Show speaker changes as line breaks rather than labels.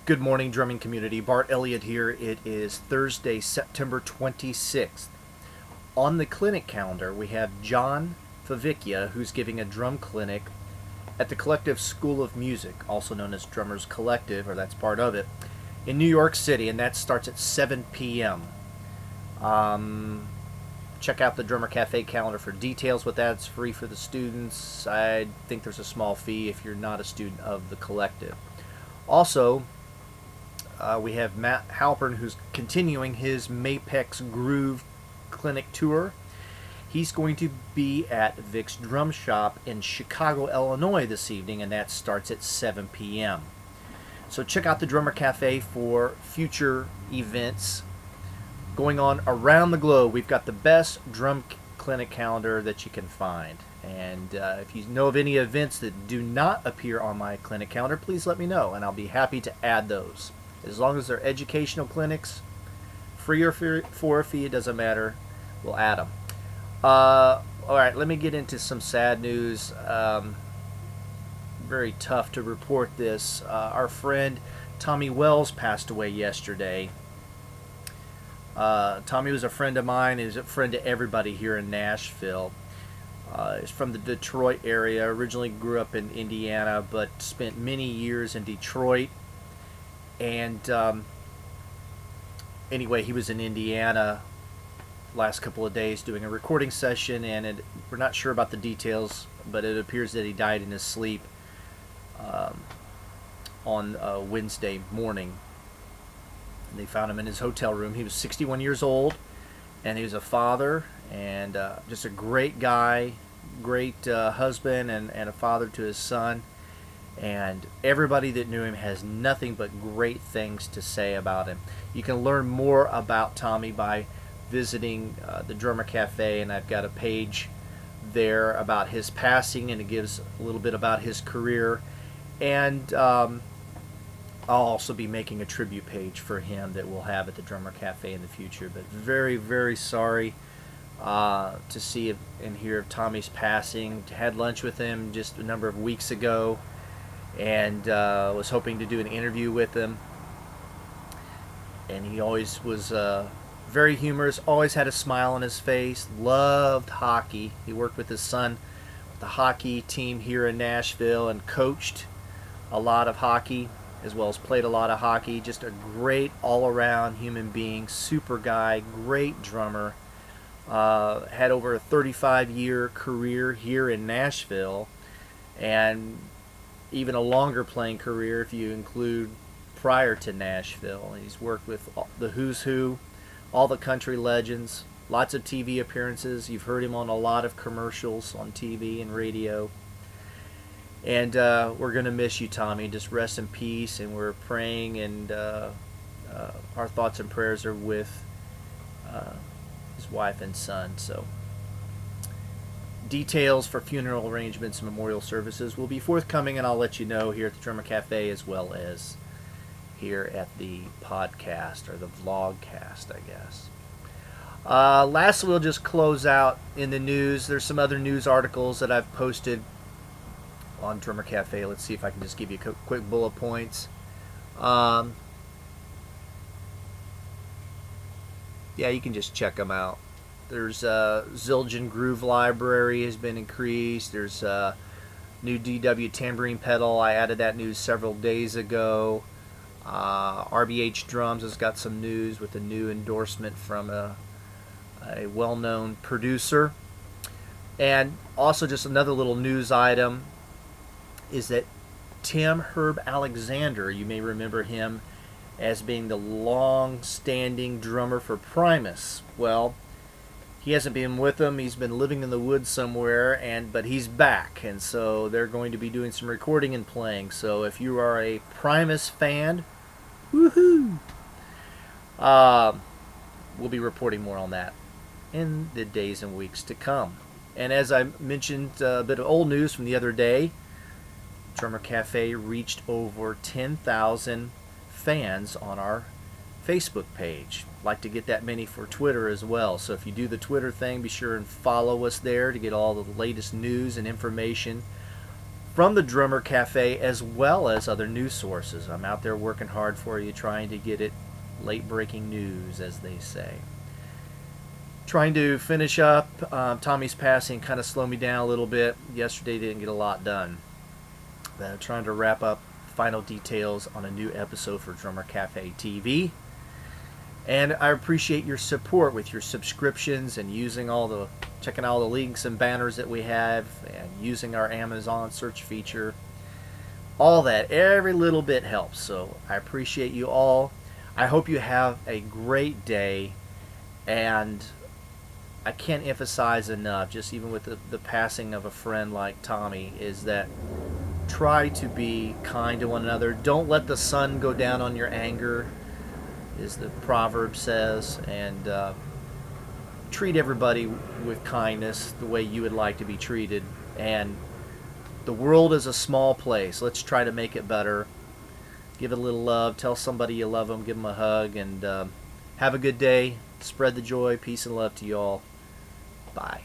Good morning, drumming community. Bart Elliott here. It is Thursday, September 26th. On the clinic calendar, we have John Favicchia, who's giving a drum clinic at the Collective School of Music, also known as Drummers Collective, or that's part of it, in New York City, and that starts at 7 p.m. Check out the Drummer Cafe calendar for details with that. It's free for the students. I think there's a small fee if you're not a student of the collective. Also, we have Matt Halpern, who's continuing his Mapex Groove Clinic tour. He's going to be at Vic's Drum Shop in Chicago, Illinois this evening, and that starts at 7 p.m. So check out the Drummer Cafe for future events going on around the globe. We've got the best drum clinic calendar that you can find. And if you know of any events that do not appear on my clinic calendar, please let me know, and I'll be happy to add those. As long as they're educational clinics, free or for a fee, it doesn't matter. We'll add them. All right, let me get into some sad news. Very tough to report this. Our friend Tommy Wells passed away yesterday. Tommy was a friend of mine. He was a friend to everybody here in Nashville. He's from the Detroit area. Originally grew up in Indiana, but spent many years in Detroit. And anyway, he was in Indiana last couple of days doing a recording session, and we're not sure about the details, but it appears that he died in his sleep on Wednesday morning. And they found him in his hotel room. He was 61 years old, and he was a father, and just a great guy, great husband, and a father to his son. And everybody that knew him has nothing but great things to say about him. You can learn more about Tommy by visiting the Drummer Cafe, and I've got a page there about his passing, and it gives a little bit about his career. And I'll also be making a tribute page for him that we'll have at the Drummer Cafe in the future. But very, very sorry to see and hear of Tommy's passing. Had lunch with him just a number of weeks ago, and was hoping to do an interview with him. And he always was very humorous, always had a smile on his face, loved hockey. He worked with his son with the hockey team here in Nashville and coached a lot of hockey, as well as played a lot of hockey. Just a great all-around human being, super guy, great drummer. Had over a 35-year career here in Nashville, and even a longer playing career if you include prior to Nashville. He's worked with the who's who, all the country legends, lots of TV appearances. You've heard him on a lot of commercials on TV and radio. And we're going to miss you, Tommy. Just rest in peace, and we're praying, and our thoughts and prayers are with his wife and son. So details for funeral arrangements and memorial services will be forthcoming, and I'll let you know here at the Drummer Cafe as well as here at the podcast, or the vlogcast, I guess. Lastly, we'll just close out in the news. There's some other news articles that I've posted on Drummer Cafe. Let's see if I can just give you quick bullet points. Yeah, you can just check them out. There's Zildjian Groove Library has been increased. There's new DW tambourine pedal. I added that news several days ago. RBH Drums has got some news with a new endorsement from a well-known producer. And also just another little news item is that Tim Herb Alexander, you may remember him as being the long-standing drummer for Primus. Well, he hasn't been with them. He's been living in the woods somewhere, but he's back, and so they're going to be doing some recording and playing. So if you are a Primus fan, woohoo! We'll be reporting more on that in the days and weeks to come. And as I mentioned, a bit of old news from the other day, Drummer Cafe reached over 10,000 fans on our Facebook page. Like to get that many for Twitter as well. So if you do the Twitter thing, be sure and follow us there to get all the latest news and information from the Drummer Cafe as well as other news sources. I'm out there working hard for you, trying to get it late breaking news, as they say. Trying to finish up. Tommy's passing kind of slowed me down a little bit. Yesterday didn't get a lot done. Trying to wrap up final details on a new episode for Drummer Cafe TV. And I appreciate your support with your subscriptions and checking all the links and banners that we have and using our Amazon search feature. All that, every little bit helps. So I appreciate you all. I hope you have a great day, and I can't emphasize enough, just even with the passing of a friend like Tommy, is that try to be kind to one another. Don't let the sun go down on your anger, as the proverb says, and treat everybody with kindness the way you would like to be treated. And the world is a small place. Let's try to make it better. Give it a little love. Tell somebody you love them. Give them a hug. And have a good day. Spread the joy. Peace and love to you all. Bye.